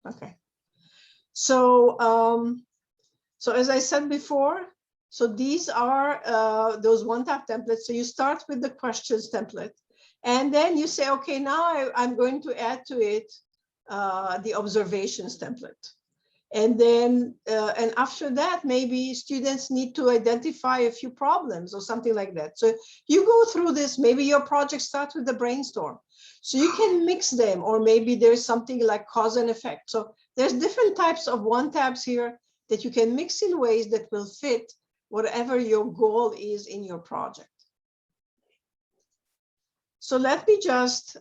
Okay. So, so as I said before, so these are those one-tap templates. So you start with the questions template, and then you say, okay, now I'm going to add to it the observations template. And then, and after that, maybe students need to identify a few problems or something like that. So you go through this, maybe your project starts with the brainstorm. So you can mix them, or maybe there's something like cause and effect. So there's different types of one tabs here that you can mix in ways that will fit whatever your goal is in your project. So let me just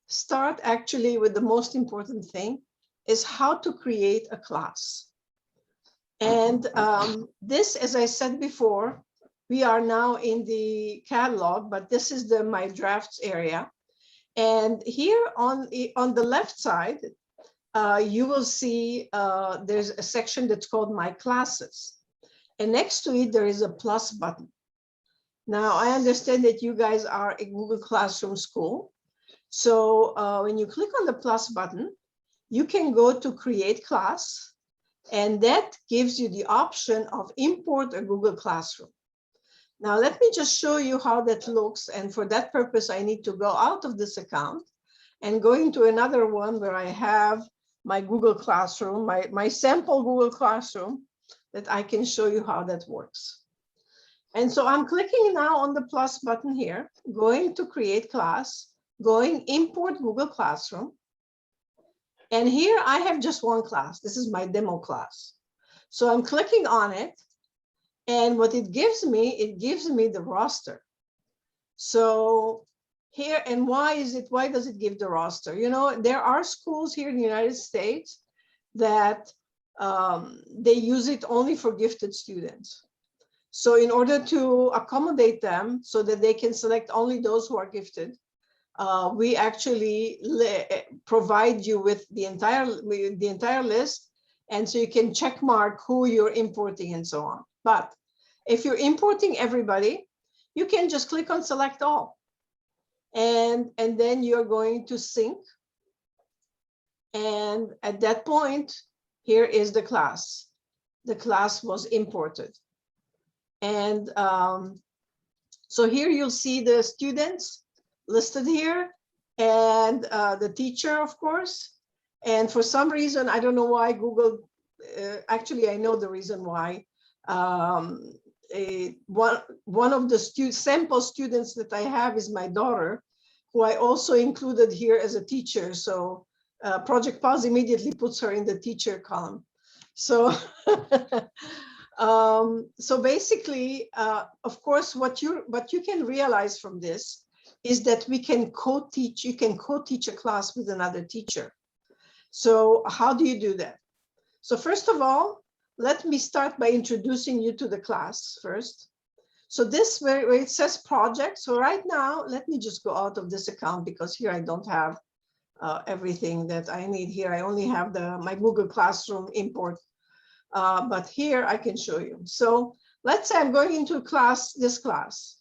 start actually with the most important thing, is how to create a class. And this, as I said before, we are now in the catalog, but this is the My Drafts area. And here on the left side, you will see there's a section that's called My Classes. And next to it, there is a plus button. Now, I understand that you guys are a Google Classroom school. So when you click on the plus button, you can go to create class, and that gives you the option of import a Google Classroom. Now, let me just show you how that looks. And for that purpose, I need to go out of this account and go into another one where I have my Google Classroom, my sample Google Classroom, that I can show you how that works. And so I'm clicking now on the plus button here, going to create class, going import Google Classroom. And here I have just one class. This is my demo class. So I'm clicking on it. And what it gives me the roster. So here, and why does it give the roster? You know, there are schools here in the United States that they use it only for gifted students. So in order to accommodate them so that they can select only those who are gifted, we actually provide you with the entire list, and so you can check mark who you're importing and so on. But if you're importing everybody, you can just click on select all, and then you're going to sync. And at that point, here is the class. The class was imported, and so here you'll see the students listed here, and the teacher, of course. And for some reason, I don't know why Google, actually, I know the reason why. One of the sample students that I have is my daughter, who I also included here as a teacher. So Project Pause immediately puts her in the teacher column. So so basically, of course, what you can realize from this is that we can co-teach. You can co-teach a class with another teacher. So how do you do that? So first of all, let me start by introducing you to the class first. So this where it says project. So right now, let me just go out of this account because here I don't have everything that I need here. I only have my Google Classroom import. But here I can show you. So let's say I'm going into this class.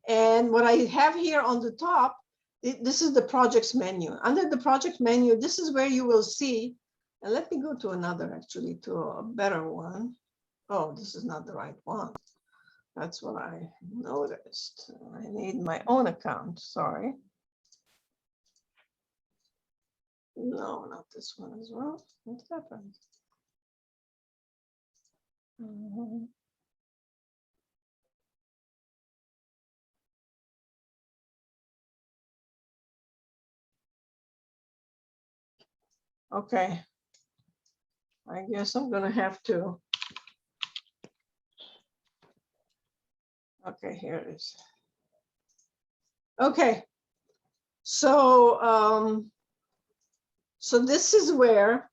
And what I have here on the top, this is the projects menu. Under the project menu, this is where you will see, and let me go to another, actually, to a better one. Oh, this is not the right one. That's what I noticed. I need my own account, sorry. No, not this one as well. What happened? Okay, I guess I'm gonna have to. Okay, here it is. Okay, so so this is where.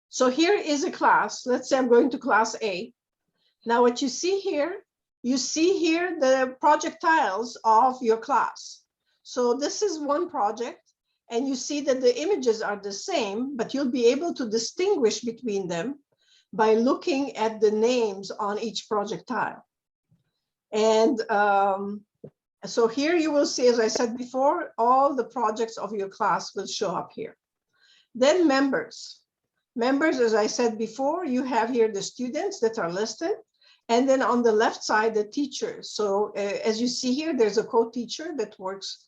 So here is a class. Let's say I'm going to class A. Now what you see here the project tiles of your class. So this is one project, and you see that the images are the same, but you'll be able to distinguish between them by looking at the names on each project tile. And so here you will see, as I said before, all the projects of your class will show up here. Then members. Members, as I said before, you have here the students that are listed. And then on the left side, the teachers. So as you see here, there's a co-teacher that works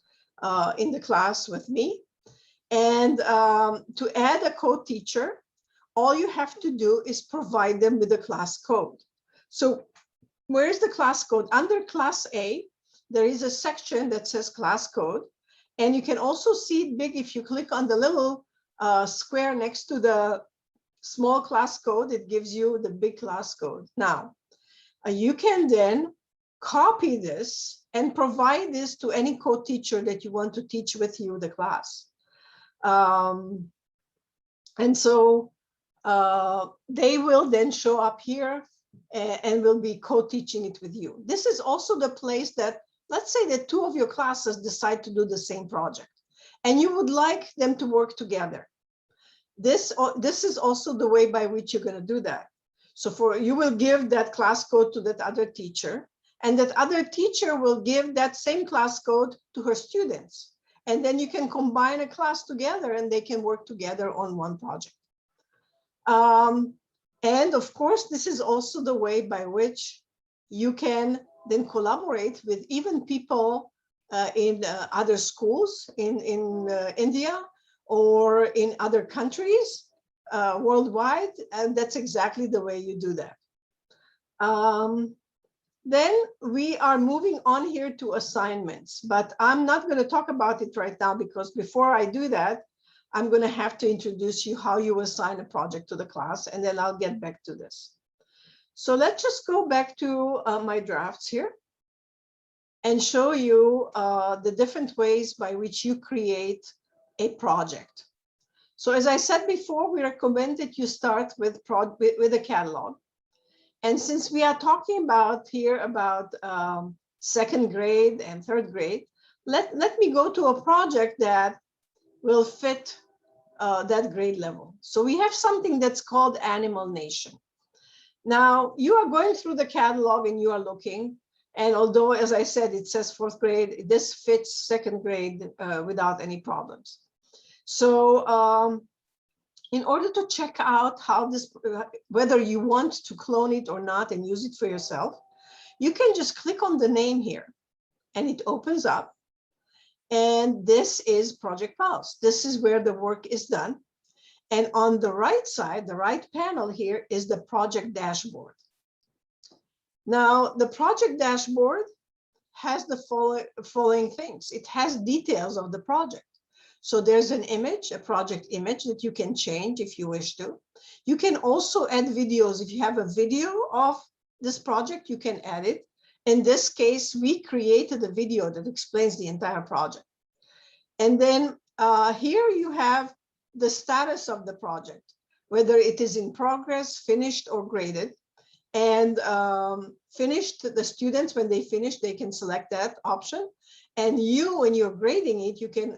in the class with me. And to add a co-teacher, all you have to do is provide them with the class code. So where is the class code? Under class A, there is a section that says class code. And you can also see it big if you click on the little square next to the small class code, it gives you the big class code. Now, you can then copy this and provide this to any co-teacher that you want to teach with you the class. And so they will then show up here and will be co-teaching it with you. This is also the place that, let's say that two of your classes decide to do the same project and you would like them to work together. This is also the way by which you're going to do that. So you will give that class code to that other teacher, and that other teacher will give that same class code to her students. And then you can combine a class together and they can work together on one project. And of course, this is also the way by which you can then collaborate with even people in other schools in India or in other countries worldwide, and that's exactly the way you do that. Then we are moving on here to assignments, but I'm not going to talk about it right now because before I do that, I'm going to have to introduce you how you assign a project to the class, and then I'll get back to this. So let's just go back to my drafts here and show you the different ways by which you create a project. So as I said before, we recommend that you start with a catalog. And since we are talking about here about second grade and third grade, let me go to a project that will fit that grade level. So we have something that's called Animal Nation. Now you are going through the catalog and you are looking, and although, as I said, it says fourth grade, this fits second grade without any problems. So in order to check out how this, whether you want to clone it or not and use it for yourself, you can just click on the name here and it opens up. And this is Project Pulse. This is where the work is done. And on the right side, the right panel here is the project dashboard. Now, the project dashboard has the following things. It has details of the project. So there's an image, a project image that you can change if you wish to. You can also add videos. If you have a video of this project, you can add it. In this case, we created a video that explains the entire project. And then here you have the status of the project, whether it is in progress, finished, or graded. And finished, the students, when they finish, they can select that option. And you, when you're grading it, you can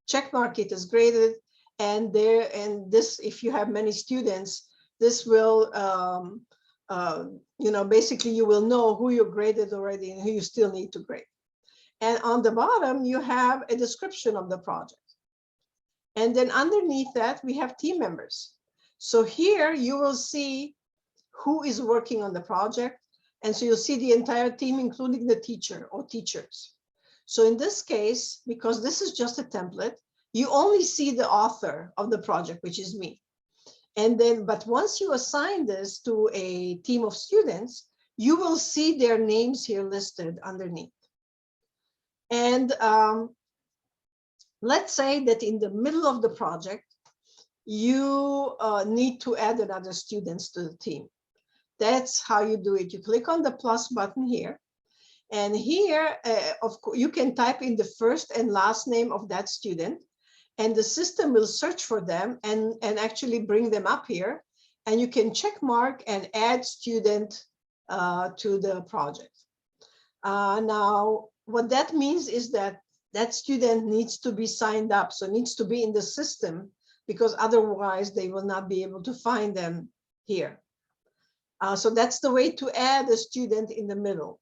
check mark it as graded. And this, if you have many students, this will, basically you will know who you graded already and who you still need to grade. And on the bottom, you have a description of the project. And then underneath that, we have team members. So here you will see who is working on the project. And so you'll see the entire team, including the teacher or teachers. So in this case, because this is just a template, you only see the author of the project, which is me. And then, but once you assign this to a team of students, you will see their names here listed underneath. And let's say that in the middle of the project, you need to add another students to the team. That's how you do it. You click on the plus button here. And here, of course, you can type in the first and last name of that student. And the system will search for them and actually bring them up here. And you can check mark and add student to the project. Now, what that means is that that student needs to be signed up. So needs to be in the system, because otherwise they will not be able to find them here. So that's the way to add a student in the middle.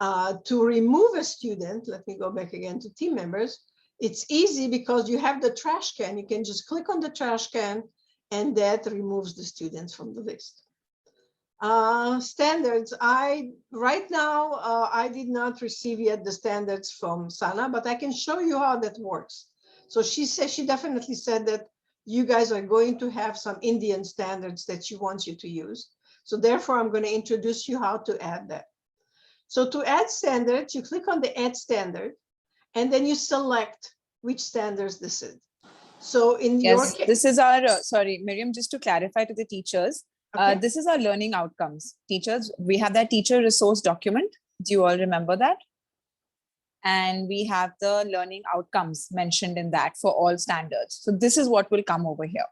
To remove a student, let me go back again to team members. It's easy because you have the trash can. You can just click on the trash can and that removes the students from the list. Standards, right now, I did not receive yet the standards from Sana, but I can show you how that works. So she definitely said that you guys are going to have some Indian standards that she wants you to use. So therefore, I'm going to introduce you how to add that. So to add standards, you click on the add standard, and then you select which standards this is. So in your case, this is our, sorry, Miriam, just to clarify to the teachers, okay. This is our learning outcomes. Teachers, we have that teacher resource document. Do you all remember that? And we have the learning outcomes mentioned in that for all standards. So this is what will come over here.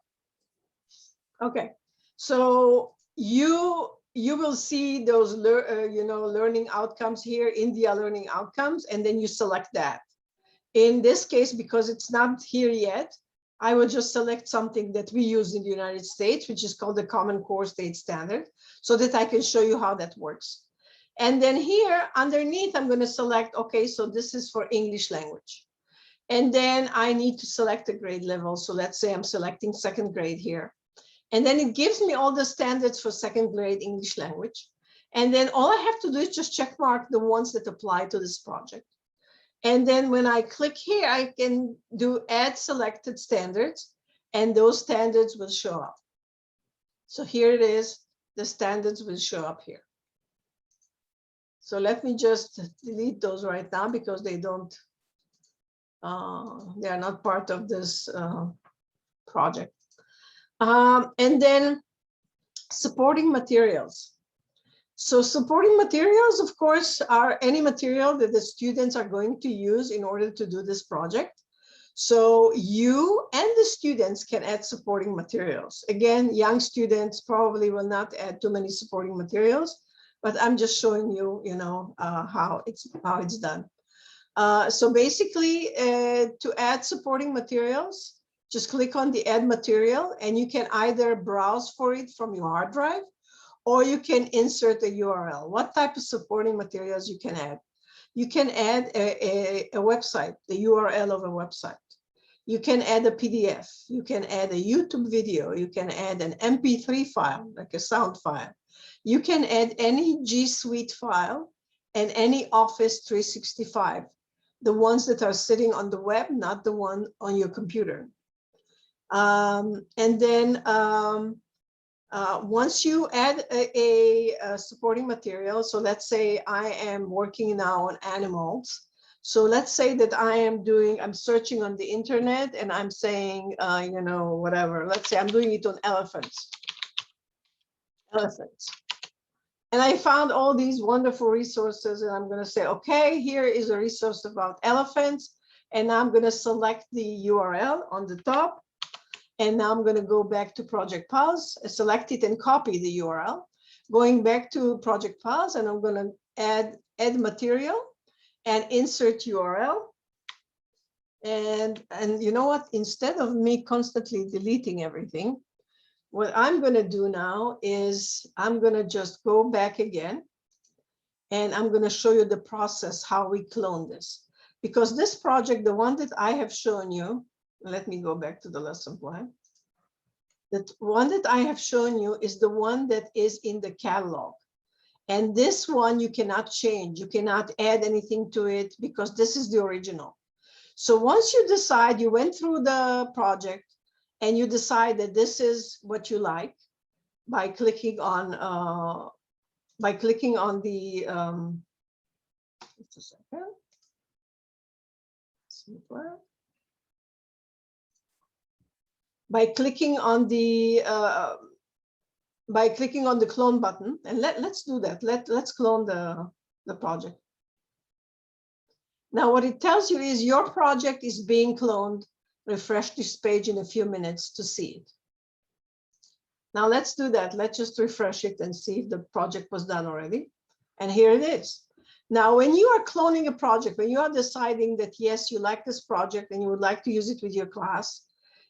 Okay, so you will see those learning outcomes here, India learning outcomes, and then you select that. In this case, because it's not here yet, I will just select something that we use in the United States, which is called the Common Core State Standard, so that I can show you how that works. And then here underneath, I'm going to select, okay, so this is for English language. And then I need to select a grade level. So let's say I'm selecting 2nd grade here. And then it gives me all the standards for 2nd grade English language. And then all I have to do is just check mark the ones that apply to this project. And then when I click here, I can do add selected standards, and those standards will show up. So here it is, the standards will show up here. So let me just delete those right now because they don't, they are not part of this project. And then supporting materials. So supporting materials, of course, are any material that the students are going to use in order to do this project. So you and the students can add supporting materials. Again, young students probably will not add too many supporting materials, but I'm just showing you, how it's done. So basically, to add supporting materials, just click on the add material, and you can either browse for it from your hard drive, or you can insert a URL. What type of supporting materials you can add? You can add a website, the URL of a website. You can add a PDF. You can add a YouTube video. You can add an MP3 file, like a sound file. You can add any G Suite file and any Office 365, the ones that are sitting on the web, not the one on your computer. And then once you add a supporting material, so let's say I am working now on animals. So let's say that I'm searching on the internet and I'm saying, whatever, let's say I'm doing it on elephants. And I found all these wonderful resources, and I'm going to say, okay, here is a resource about elephants. And I'm going to select the URL on the top. And now I'm going to go back to Project Pulse, select it and copy the URL. Going back to Project Pulse, and I'm going to add material and insert URL. And you know what? Instead of me constantly deleting everything, what I'm going to do now is I'm going to just go back again, and I'm going to show you the process, how we clone this. Because this project, the one that I have shown you, let me go back to the lesson plan. The one that I have shown you is the one that is in the catalog. And this one you cannot change. You cannot add anything to it because this is the original. So once you decide, you went through the project and you decide that this is what you like by clicking on the, just a second. Super. By clicking on the clone button, and let's do that. Let's clone the project. Now what it tells you is your project is being cloned. Refresh this page in a few minutes to see it. Now let's do that. Let's just refresh it and see if the project was done already. And here it is. Now, when you are cloning a project, when you are deciding that, yes, you like this project and you would like to use it with your class,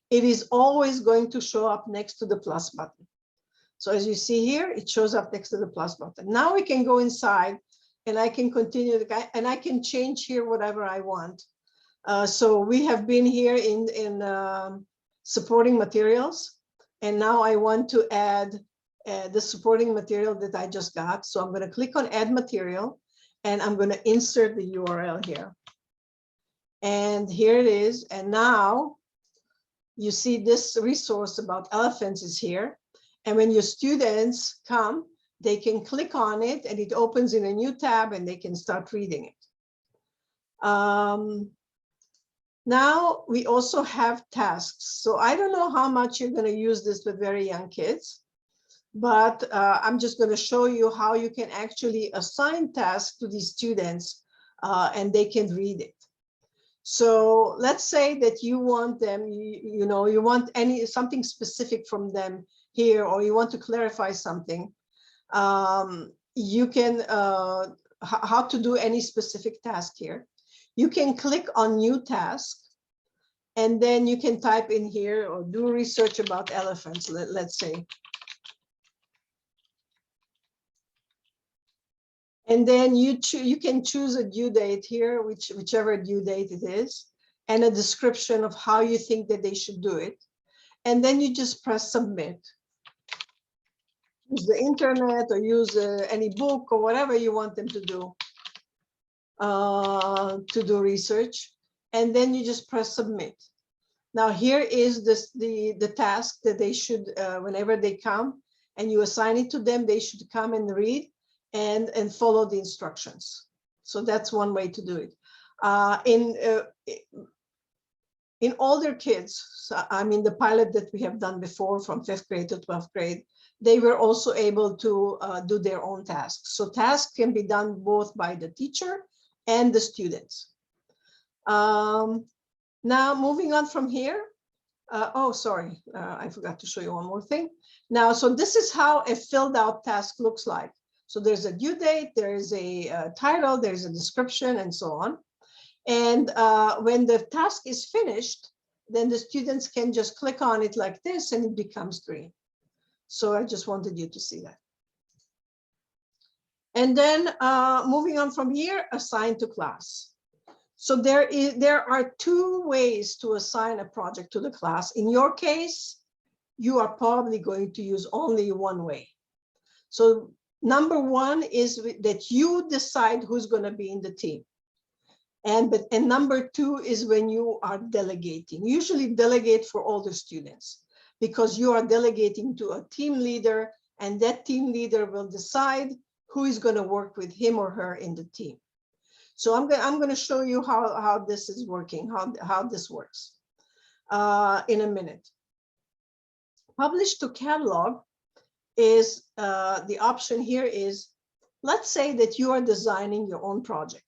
it is always going to show up next to the plus button. So as you see here, it shows up next to the plus button. Now we can go inside and I can continue and I can change here whatever I want. So we have been here in supporting materials, and now I want to add the supporting material that I just got. So I'm going to click on add material, and I'm going to insert the URL here. And here it is. And now you see this resource about elephants is here. And when your students come, they can click on it and it opens in a new tab and they can start reading it. Now we also have tasks. So I don't know how much you're going to use this with very young kids, but I'm just going to show you how you can actually assign tasks to these students and they can read it. So let's say that you want them, you want something specific from them here, or you want to clarify something. You can, how to do any specific task here. You can click on new task, and then you can type in here or do research about elephants, let's say. And then you can choose a due date here, whichever due date it is, and a description of how you think that they should do it. And then you just press submit. Use the internet or use any book or whatever you want them to do research. And then you just press submit. Now here is the task that they should, whenever they come and you assign it to them, they should come and read and follow the instructions. So that's one way to do it. In older kids, so, I mean, the pilot that we have done before from 5th grade to 12th grade, they were also able to do their own tasks. So tasks can be done both by the teacher and the students. Now moving on from here. Oh, sorry, I forgot to show you one more thing. Now, so this is how a filled out task looks like. So there's a due date, there is a title, there's a description, and so on. And when the task is finished, then the students can just click on it like this and it becomes green. So I just wanted you to see that. And then moving on from here, assign to class. So there are two ways to assign a project to the class. In your case, you are probably going to use only one way. So number one is that you decide who's going to be in the team. And number two is when you are delegating. Usually delegate for all the students, because you are delegating to a team leader, and that team leader will decide who is going to work with him or her in the team. So I'm going to show you how this is working, how this works in a minute. Publish to catalog is the option here is, let's say that you are designing your own project.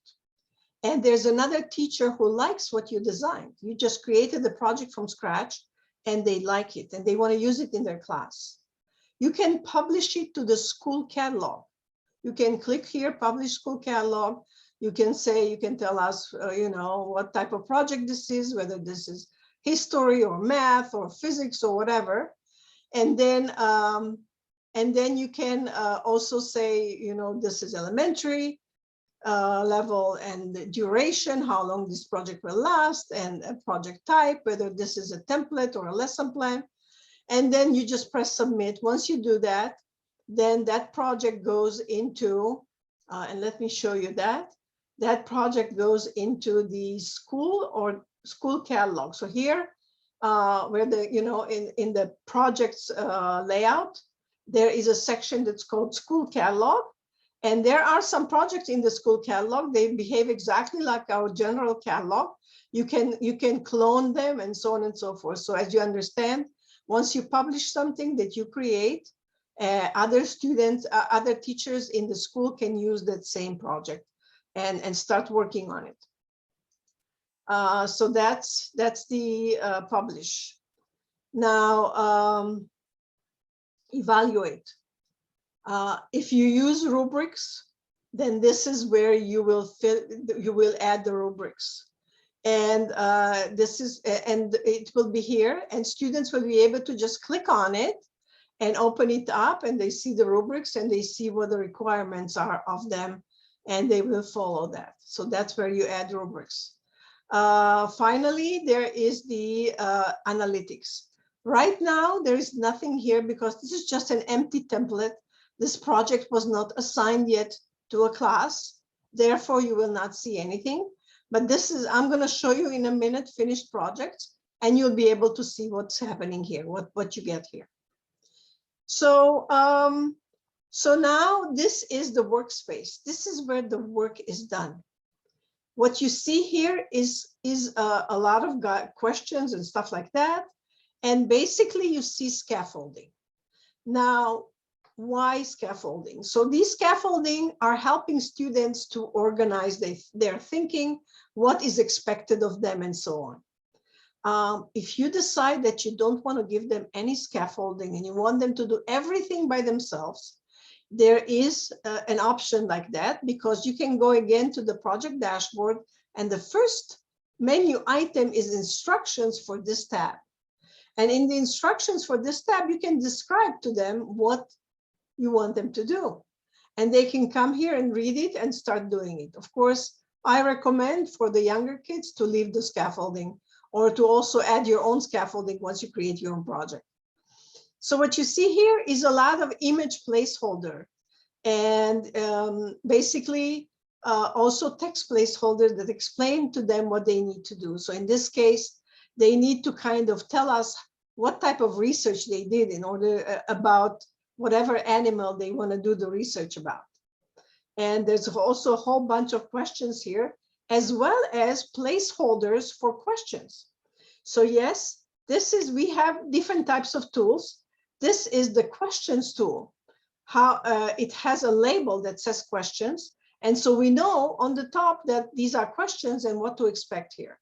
And there's another teacher who likes what you designed. You just created the project from scratch and they like it and they want to use it in their class. You can publish it to the school catalog. You can click here, publish school catalog. You can say, you can tell us, what type of project this is, whether this is history or math or physics or whatever. And then you can also say, this is elementary level and the duration, how long this project will last, and a project type, whether this is a template or a lesson plan. And then you just press submit. Once you do that, then that project goes into, and let me show you that project goes into the school or school catalog. So here, where in the project's layout, there is a section that's called school catalog. And there are some projects in the school catalog. They behave exactly like our general catalog. You can clone them and so on and so forth. So as you understand, once you publish something that you create, other students, other teachers in the school can use that same project and start working on it. So that's the publish. Now, evaluate. If you use rubrics, then this is where you will add the rubrics. And it will be here, and students will be able to just click on it and open it up, and they see the rubrics and they see what the requirements are of them, and they will follow that. So that's where you add rubrics. Finally, there is the analytics. Right now, there is nothing here because this is just an empty template. This project was not assigned yet to a class. Therefore, you will not see anything. But this is, I'm going to show you in a minute finished projects, and you'll be able to see what's happening here, what you get here. So, so now this is the workspace. This is where the work is done. What you see here is a lot of questions and stuff like that. And basically you see scaffolding. Now, why scaffolding? So these scaffolding are helping students to organize their thinking, what is expected of them, and so on. If you decide that you don't want to give them any scaffolding and you want them to do everything by themselves, there is an option like that, because you can go again to the project dashboard, and the first menu item is instructions for this tab. And in the instructions for this tab, you can describe to them what you want them to do. And they can come here and read it and start doing it. Of course, I recommend for the younger kids to leave the scaffolding, or to also add your own scaffolding once you create your own project. So what you see here is a lot of image placeholder, and basically also text placeholders that explain to them what they need to do. So in this case, they need to kind of tell us what type of research they did in order about whatever animal they want to do the research about. And there's also a whole bunch of questions here, as well as placeholders for questions. So yes, this is, we have different types of tools. This is the questions tool. How it has a label that says questions. And so we know on the top that these are questions and what to expect here.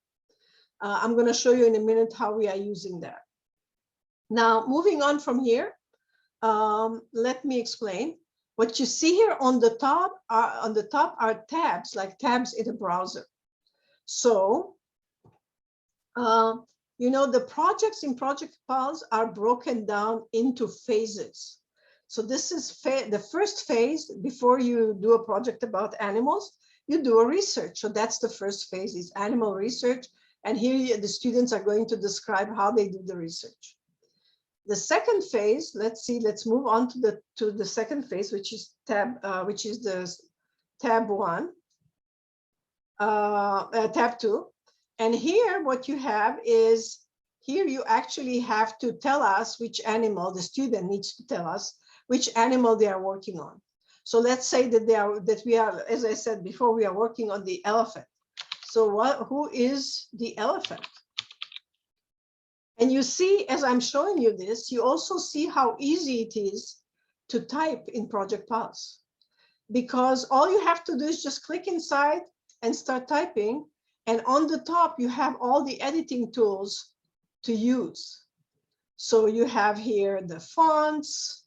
I'm going to show you in a minute how we are using that. Now, moving on from here, let me explain. What you see here on the top are tabs, like tabs in a browser. So, you know, the projects in Project Pulse are broken down into phases. So this is the first phase. Before you do a project about animals, you do a research. So that's the first phase, is animal research. And here the students are going to describe how they do the research. The second phase, let's move on to the second phase, which is tab 1, tab 2. And here what you have is, here you actually have to tell us which animal, the student needs to tell us which animal they are working on. So let's say that we are, as I said before, we are working on the elephant. So who is the elephant? And you see, as I'm showing you this, you also see how easy it is to type in Project Pulse, because all you have to do is just click inside and start typing. And on the top, you have all the editing tools to use. So you have here the fonts,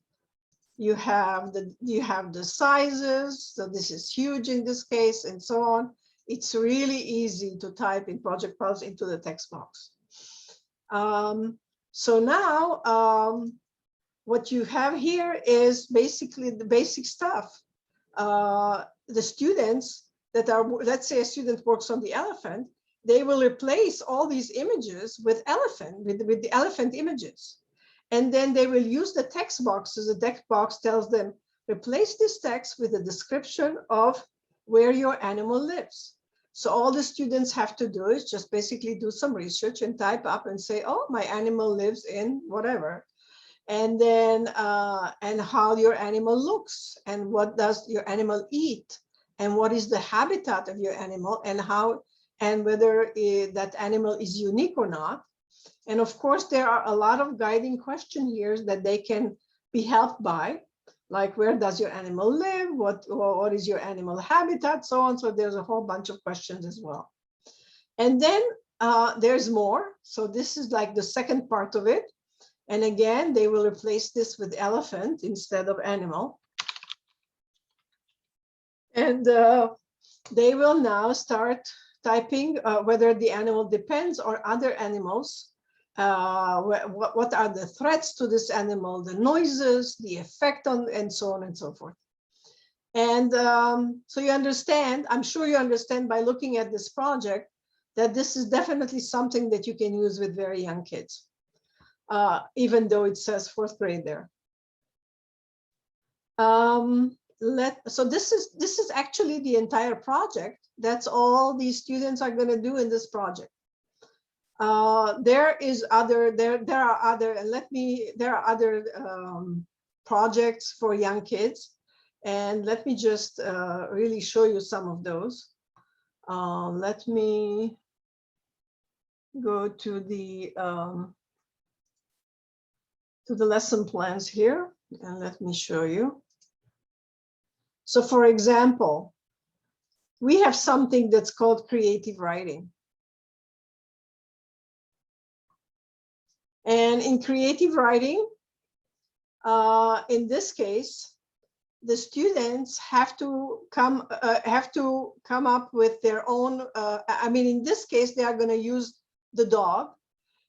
you have the sizes. So this is huge in this case, and so on. It's really easy to type in Project Pulse into the text box. So now what you have here is basically the basic stuff. The students that are, let's say a student works on the elephant, they will replace all these images with the elephant images. And then they will use the text boxes. The text box tells them, replace this text with a description of where your animal lives. So all the students have to do is just basically do some research and type up and say, oh, my animal lives in whatever. And then, and how your animal looks, and what does your animal eat, and what is the habitat of your animal, and how, and whether that animal is unique or not. And of course, there are a lot of guiding questions here that they can be helped by, like where does your animal live, what is your animal habitat, so on. So there's a whole bunch of questions as well. And then there's more. So this is like the second part of it. And again, they will replace this with elephant instead of animal. And they will now start typing whether the animal depends on other animals. What are the threats to this animal, the noises, the effect on, and so on and so forth. And so you understand, I'm sure you understand by looking at this project, that this is definitely something that you can use with very young kids, even though it says 4th grade there. So this is actually the entire project. That's all these students are going to do in this project. There are other projects for young kids, and let me just really show you some of those. Let me go to the lesson plans here, and let me show you. So for example, we have something that's called creative writing. And in creative writing, in this case, the students have to come up with their own. I mean, in this case, they are going to use the dog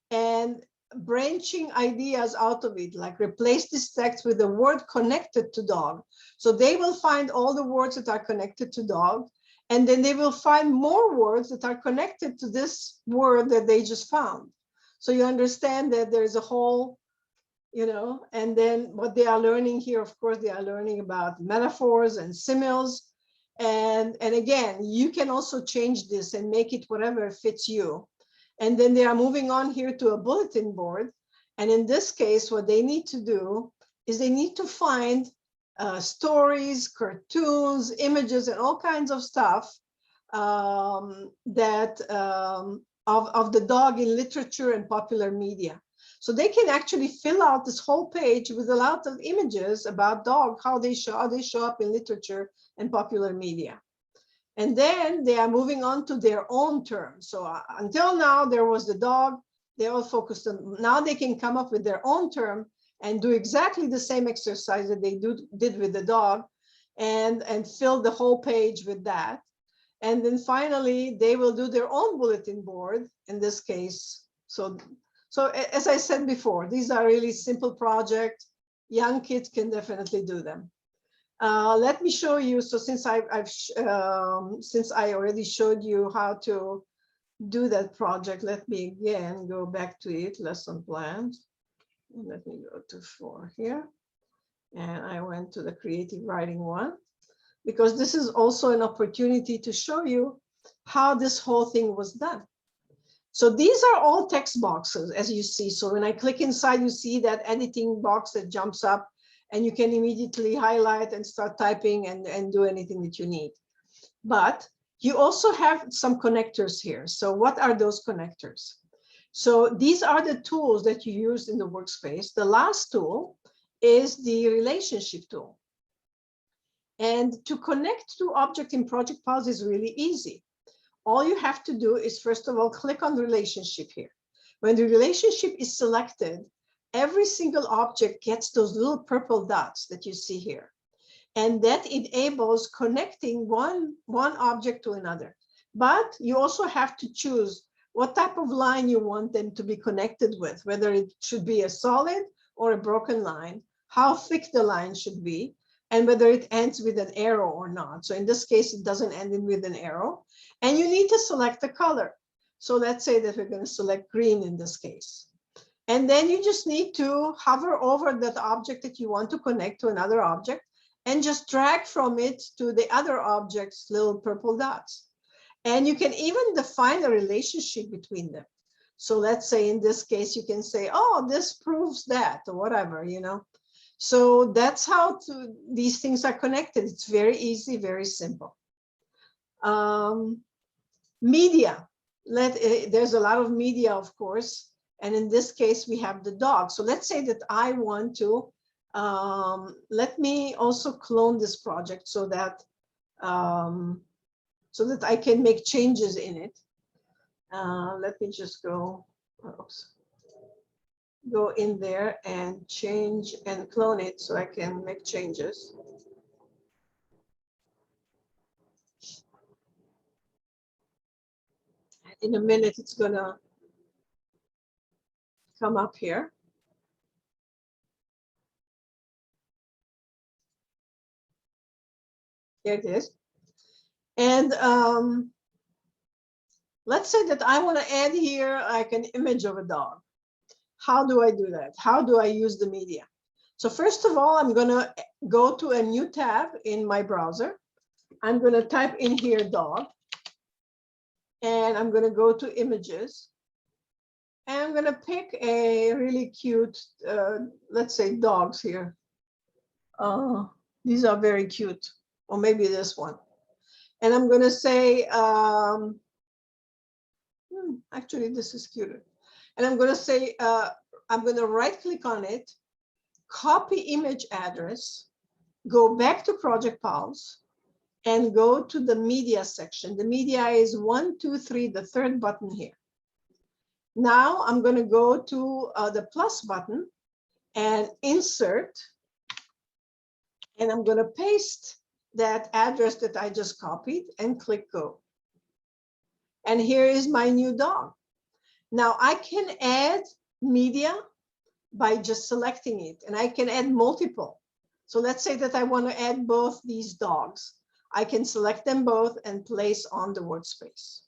and branching ideas out of it, like replace this text with a word connected to dog. So they will find all the words that are connected to dog, and then they will find more words that are connected to this word that they just found. So you understand that there's a whole, and then what they are learning here, of course, they are learning about metaphors and similes. And again, you can also change this and make it whatever fits you. And then they are moving on here to a bulletin board. And in this case, what they need to do is they need to find stories, cartoons, images, and all kinds of stuff of the dog in literature and popular media. So they can actually fill out this whole page with a lot of images about dog, how they show up in literature and popular media. And then they are moving on to their own terms. So until now, there was the dog. They all focused on, now they can come up with their own term and do exactly the same exercise that they did with the dog, and fill the whole page with that. And then finally, they will do their own bulletin board in this case. So as I said before, these are really simple projects. Young kids can definitely do them. Let me show you. So since I already showed you how to do that project, let me again go back to it, lesson plans. And let me go to 4 here. And I went to the creative writing one, because this is also an opportunity to show you how this whole thing was done. So these are all text boxes, as you see. So when I click inside, you see that editing box that jumps up, and you can immediately highlight and start typing and do anything that you need. But you also have some connectors here. So what are those connectors? So these are the tools that you use in the workspace. The last tool is the relationship tool. And to connect to object in Project Pulse is really easy. All you have to do is, first of all, click on the relationship here. When the relationship is selected, every single object gets those little purple dots that you see here. And that enables connecting one object to another. But you also have to choose what type of line you want them to be connected with, whether it should be a solid or a broken line, how thick the line should be, and whether it ends with an arrow or not. So in this case, it doesn't end with an arrow. And you need to select the color. So let's say that we're going to select green in this case. And then you just need to hover over that object that you want to connect to another object and just drag from it to the other object's little purple dots. And you can even define a relationship between them. So let's say in this case, you can say, oh, this proves that, or whatever, So that's how these things are connected. It's very easy, very simple. Media. There's a lot of media, of course. And in this case, we have the dog. So let's say that I want to, let me also clone this project so that I can make changes in it. Let me just go in there and change and clone it so I can make changes. In a minute, it's gonna come up here. Here it is. And Let's say that I want to add here like an image of a dog. How do I do that? How do I use the media? So first of all, I'm going to go to a new tab in my browser. I'm going to type in here dog. And I'm going to go to images. And I'm going to pick a really cute, let's say dogs here. These are very cute. Or maybe this one. And I'm going to say, actually, this is cuter. And I'm going to say, I'm going to right click on it, copy image address, go back to Project Pulse, and go to the media section. The media is 1, 2, 3, the third button here. Now I'm going to go to the plus button and insert, and I'm going to paste that address that I just copied and click go. And here is my new dog. Now I can add media by just selecting it, and I can add multiple. So let's say that I want to add both these dogs. I can select them both and place on the workspace.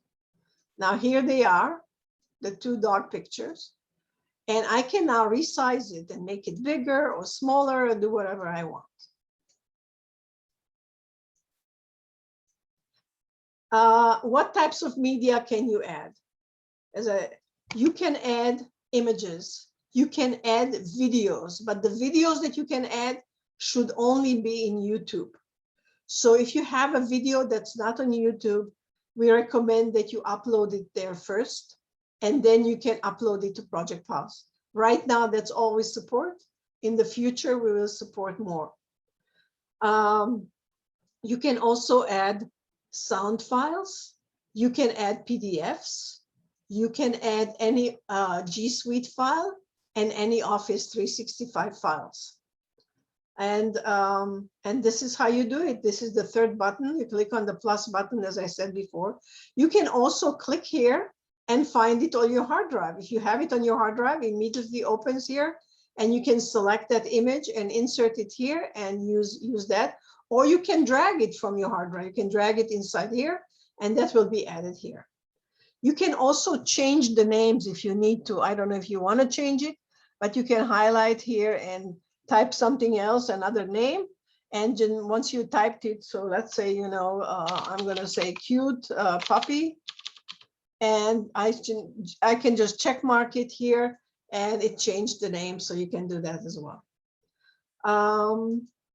Now here they are, the two dog pictures. And I can now resize it and make it bigger or smaller or do whatever I want. What types of media can you add? You can add images, you can add videos, but the videos that you can add should only be in YouTube. So if you have a video that's not on YouTube, we recommend that you upload it there first, and then you can upload it to Project Pulse. Right now, that's all we support. In the future, we will support more. You can also add sound files. You can add PDFs. You can add any G Suite file and any Office 365 files. And this is how you do it. This is the third button. You click on the plus button, as I said before. You can also click here and find it on your hard drive. If you have it on your hard drive, it immediately opens here, and you can select that image and insert it here and use that. Or you can drag it from your hard drive. You can drag it inside here, and that will be added here. You can also change the names if you need to. I don't know if you want to change it, but you can highlight here and type something else, another name. And then once you typed it, so let's say, I'm going to say cute puppy. And I can just check mark it here, and it changed the name, so you can do that as well.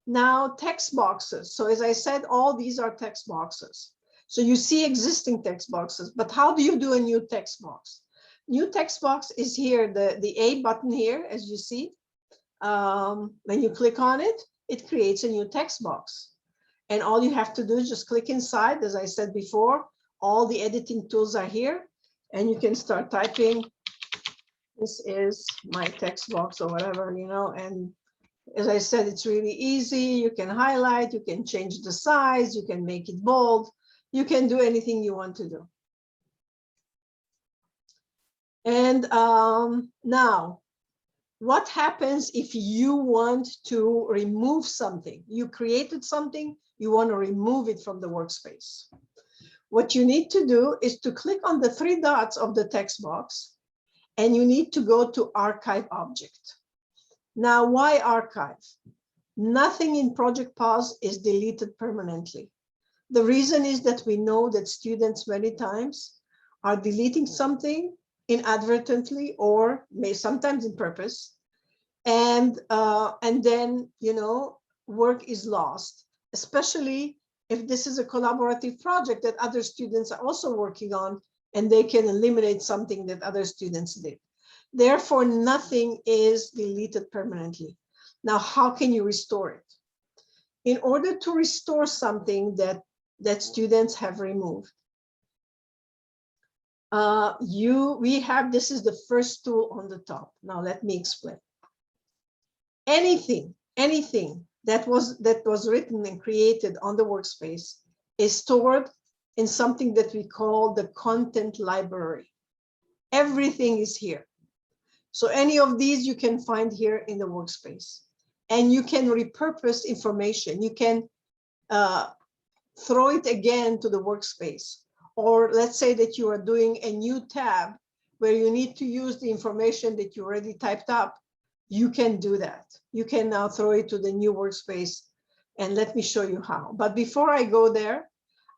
Now text boxes. So as I said, all these are text boxes. So you see existing text boxes, but how do you do a new text box? New text box is here, the A button here, as you see. When you click on it, it creates a new text box. And all you have to do is just click inside. As I said before, all the editing tools are here, and you can start typing. This is my text box or whatever, and as I said, it's really easy. You can highlight, you can change the size, you can make it bold, you can do anything you want to do. And now, what happens if you want to remove something? You created something, you want to remove it from the workspace. What you need to do is to click on the three dots of the text box, and you need to go to Archive Object. Now, why archive? Nothing in Project Pulse is deleted permanently. The reason is that we know that students many times are deleting something inadvertently or sometimes in purpose. And then, work is lost, especially if this is a collaborative project that other students are also working on, and they can eliminate something that other students did. Therefore, nothing is deleted permanently. Now, how can you restore it? In order to restore something that students have removed, this is the first tool on the top. Now, let me explain. Anything that was written and created on the workspace is stored in something that we call the content library. Everything is here. So any of these you can find here in the workspace, and you can repurpose information. You can throw it again to the workspace, or let's say that you are doing a new tab where you need to use the information that you already typed up, you can do that. You can now throw it to the new workspace, and let me show you how. But before I go there,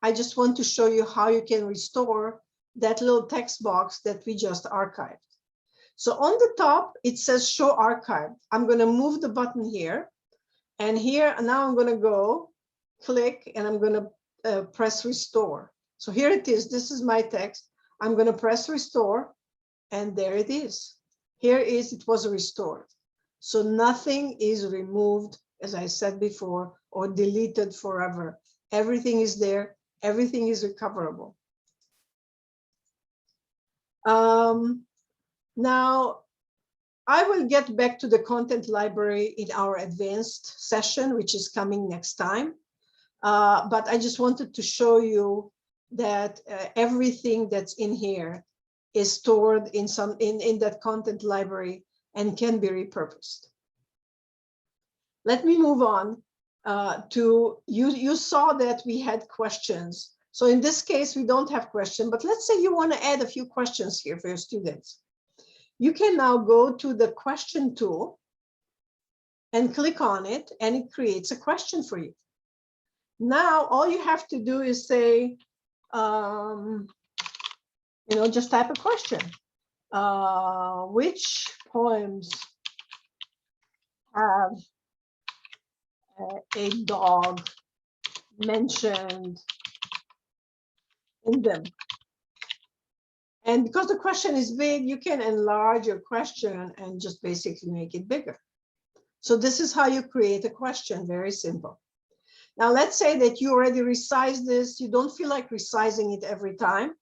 I just want to show you how you can restore that little text box that we just archived. So on the top, it says show archived. I'm going to move the button here, and here now I'm going to go click, and I'm going to press restore. So here it is. This is my text. I'm going to press restore, and there it is. Here is, it was restored. So nothing is removed, as I said before, or deleted forever. Everything is there. Everything is recoverable. Now, I will get back to the content library in our advanced session, which is coming next time. But I just wanted to show you that everything that's in here is stored in that content library and can be repurposed. Let me move on to you. You saw that we had questions. So in this case, we don't have questions, but let's say you want to add a few questions here for your students. You can now go to the question tool and click on it, and it creates a question for you. Now, all you have to do is say, just type a question. Which poems have a dog mentioned in them? And because the question is big, you can enlarge your question and just basically make it bigger. So this is how you create a question, very simple. Now, let's say that you already resized this. You don't feel like resizing it every time.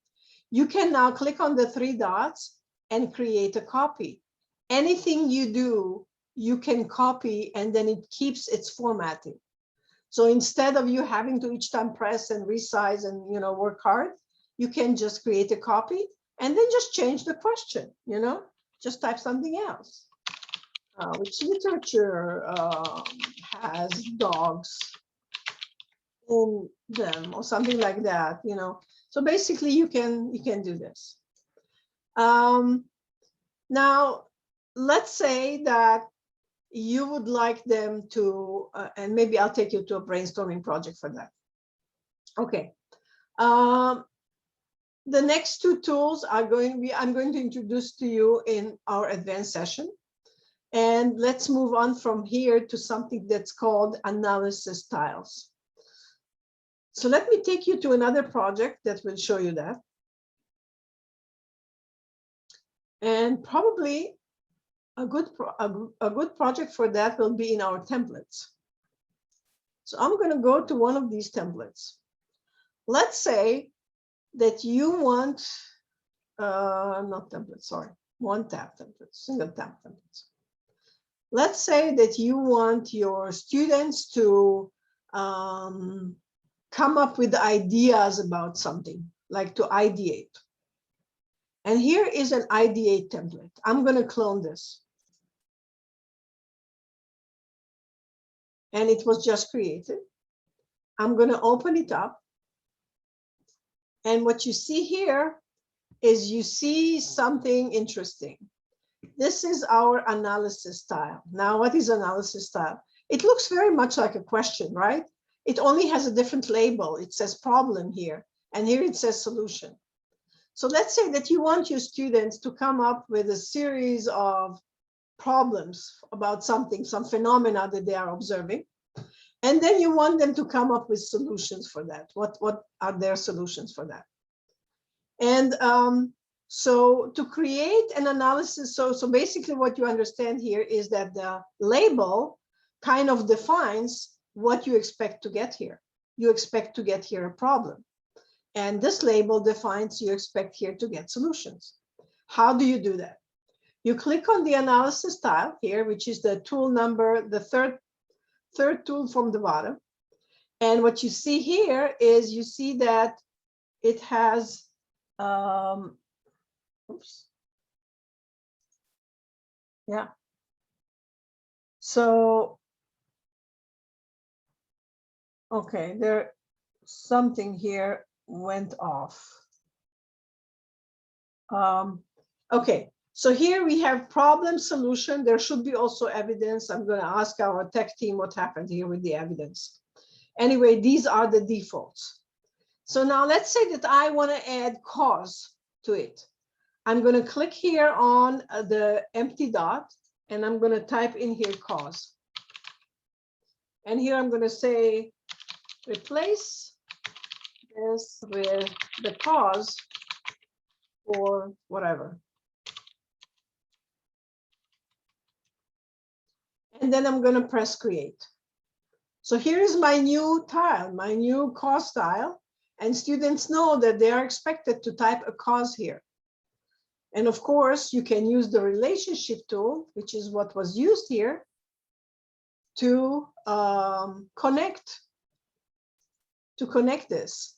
You can now click on the three dots and create a copy. Anything you do, you can copy, and then it keeps its formatting. So instead of you having to each time press and resize and work hard, you can just create a copy and then just change the question. Just type something else. Which literature has dogs in them, or something like that? So basically, you can do this. Now, let's say that you would like them to, and maybe I'll take you to a brainstorming project for that. Okay. The next two tools I'm going to introduce to you in our advanced session. And let's move on from here to something that's called analysis styles. So let me take you to another project that will show you that. And probably a good project for that will be in our templates. So I'm going to go to one of these templates. Let's say that you want, not templates, sorry, one tab templates, single tab templates. Let's say that you want your students to come up with ideas about something, like to ideate. And here is an ideate template. I'm going to clone this. And it was just created. I'm going to open it up. And what you see here is you see something interesting. This is our analysis style. Now, what is analysis style? It looks very much like a question, right? It only has a different label. It says problem here, and here it says solution. So let's say that you want your students to come up with a series of problems about something, some phenomena that they are observing. And then you want them to come up with solutions for that. What are their solutions for that? And so to create an analysis, so basically what you understand here is that the label kind of defines what you expect to get here. You expect to get here a problem. And this label defines you expect here to get solutions. How do you do that? You click on the analysis style here, which is the tool number, the third tool from the bottom. And what you see here is you see that it has, oops. Yeah. So, okay, there something here went off. Okay, so here we have problem solution. There should be also evidence. I'm going to ask our tech team what happened here with the evidence. Anyway, these are the defaults. So now let's say that I want to add cause to it. I'm going to click here on the empty dot, and I'm going to type in here cause. And here I'm going to say, replace this with the cause for whatever. And then I'm going to press create. So here's my new tile, my new cause tile. And students know that they are expected to type a cause here. And of course, you can use the relationship tool, which is what was used here, to connect this.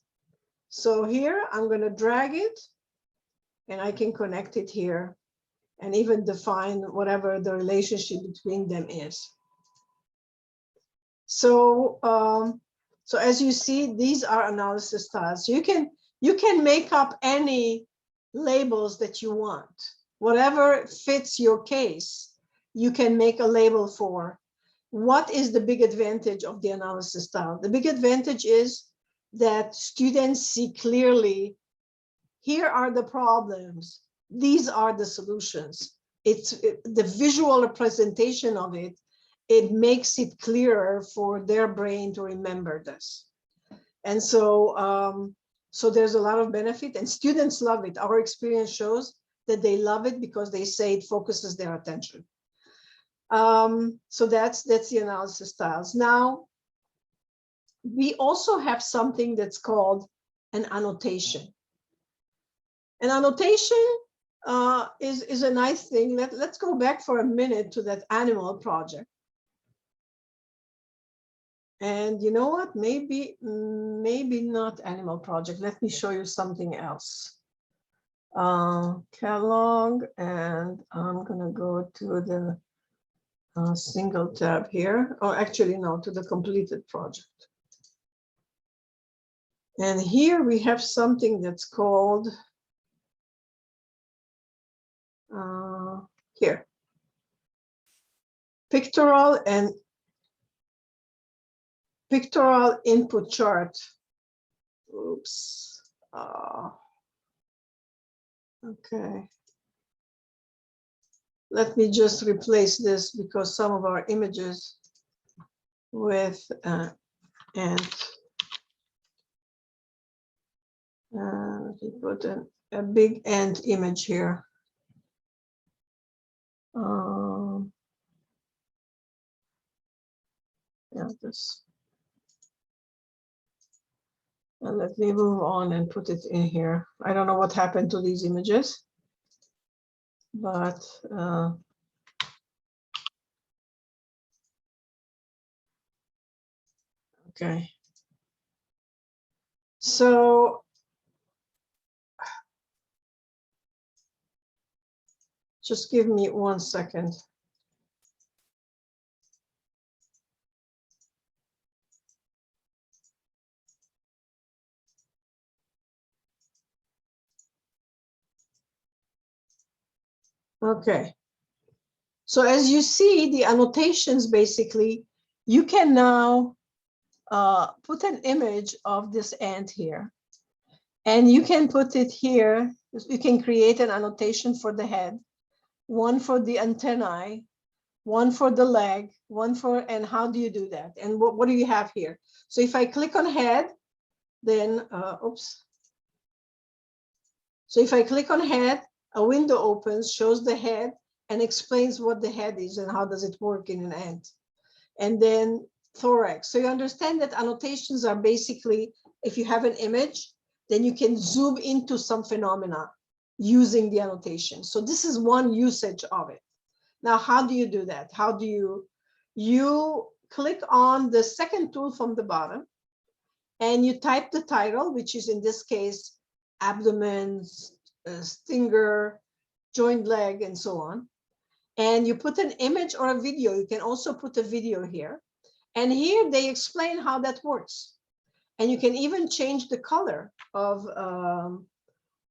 So here, I'm going to drag it, and I can connect it here and even define whatever the relationship between them is. So, so as you see, these are analysis styles. You can make up any labels that you want. Whatever fits your case, you can make a label for. What is the big advantage of the analysis style? The big advantage is that students see clearly, here are the problems, these are the solutions. It's the visual representation of it. It makes it clearer for their brain to remember this. And so, so there's a lot of benefit, and students love it. Our experience shows that they love it because they say it focuses their attention. So that's the analysis styles. Now, we also have something that's called an annotation. An annotation is a nice thing. Let's go back for a minute to that animal project. And you know what? Maybe not animal project. Let me show you something else. Catalog, and I'm gonna go to the single tab here, or actually no, to the completed project. And here we have something that's called here, pictorial input chart. Oops. Okay. Let me just replace this because some of our images with ant. Let me put a big ant image here. Yeah, this. And let me move on and put it in here. I don't know what happened to these images, but okay. So just give me 1 second. Okay. So as you see, the annotations, basically, you can now put an image of this ant here. And you can put it here. You can create an annotation for the head, one for the antennae, one for the leg, one for, and how do you do that? And what do you have here? So if I click on head, then, oops. So if I click on head, a window opens, shows the head, and explains what the head is and how does it work in an ant. And then thorax. So you understand that annotations are basically, if you have an image, then you can zoom into some phenomena using the annotation. So this is one usage of it. Now, how do you do that? How do you click on the second tool from the bottom, and you type the title, which is in this case, abdomen, stinger, joint leg, and so on. And you put an image or a video. You can also put a video here. And here they explain how that works. And you can even change the color of,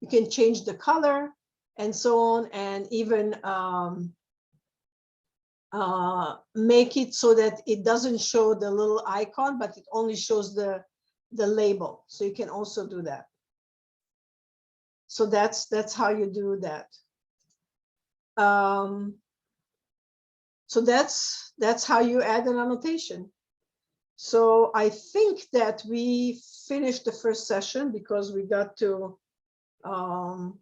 you can change the color. and so on, and even make it so that it doesn't show the little icon, but it only shows the label. So you can also do that. So that's how you do that. So that's how you add an annotation. So I think that we finished the first session because we got to my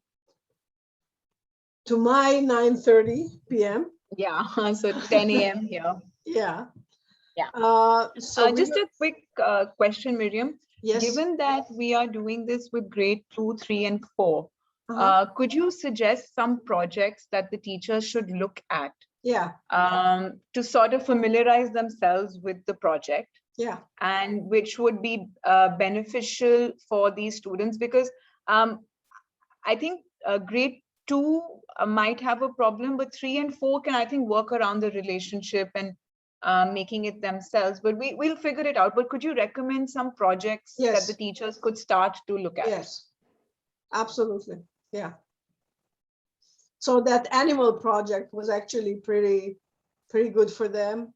9:30 p.m. Yeah, so 10 a.m. here. Yeah. Yeah. So Just a quick question, Miriam. yes. Given that we are doing this with grade 2, 3, and 4, could you suggest some projects that the teachers should look at? Yeah. To sort of familiarize themselves with the project. Yeah. And which would be beneficial for these students, because I think grade 2 might have a problem, but 3 and 4 can, I think, work around the relationship and making it themselves. But we'll figure it out. But could you recommend some projects that the teachers could start to look at? Yes, absolutely. Yeah. So that animal project was actually pretty good for them.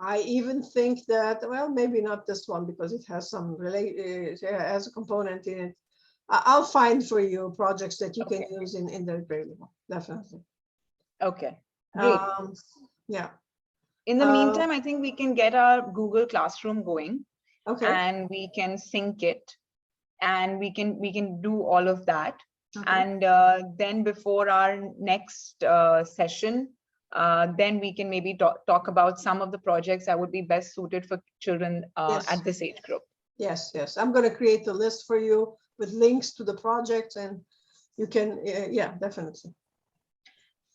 I even think that, well, maybe not this one because it has some has a component in it. I'll find for you projects that you can use in the grade level, definitely. Okay, great. Yeah. In the meantime, I think we can get our Google Classroom going. Okay. And we can sync it, and we can do all of that. Okay. And then before our next session, then we can maybe talk about some of the projects that would be best suited for children at this age group. Yes, yes. I'm going to create a list for you with links to the projects, and you can, yeah, definitely.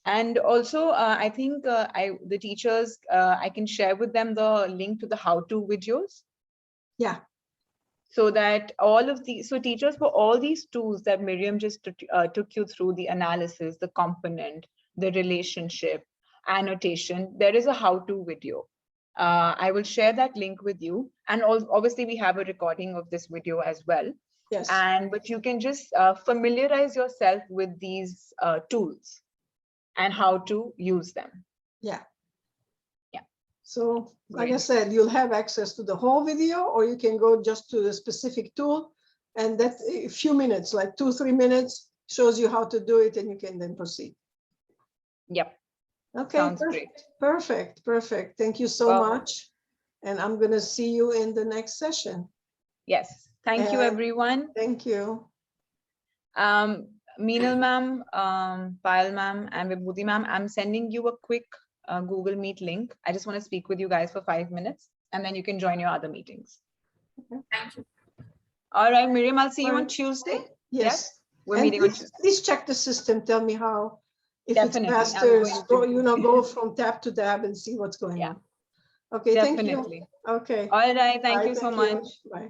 And also, I think the teachers, I can share with them the link to the how-to videos. Yeah. So that all of these, so teachers, for all these tools that Miriam just took you through, the analysis, the component, the relationship, annotation, there is a how-to video. I will share that link with you. And obviously we have a recording of this video as well. Yes. But you can just familiarize yourself with these tools and how to use them. Yeah. Yeah. So like I said, you'll have access to the whole video, or you can go just to the specific tool, and that a few minutes, like 2-3 minutes, shows you how to do it, and you can then proceed. Yep. Okay. Sounds great. Perfect. Perfect. Thank you so much. And I'm going to see you in the next session. Yes. Thank you, everyone. Thank you. Meenal ma'am, Payal ma'am, and Vibhuti ma'am, I'm sending you a quick Google Meet link. I just want to speak with you guys for 5 minutes, and then you can join your other meetings. Okay. Thank you. All right, Miriam, I'll see you on Tuesday. Yes. We're meeting on Tuesday. Please check the system. Tell me how, if Definitely. it's faster, go from tab to tab and see what's going on. Okay, Definitely. thank you. Okay. All right, thank you so much. Bye.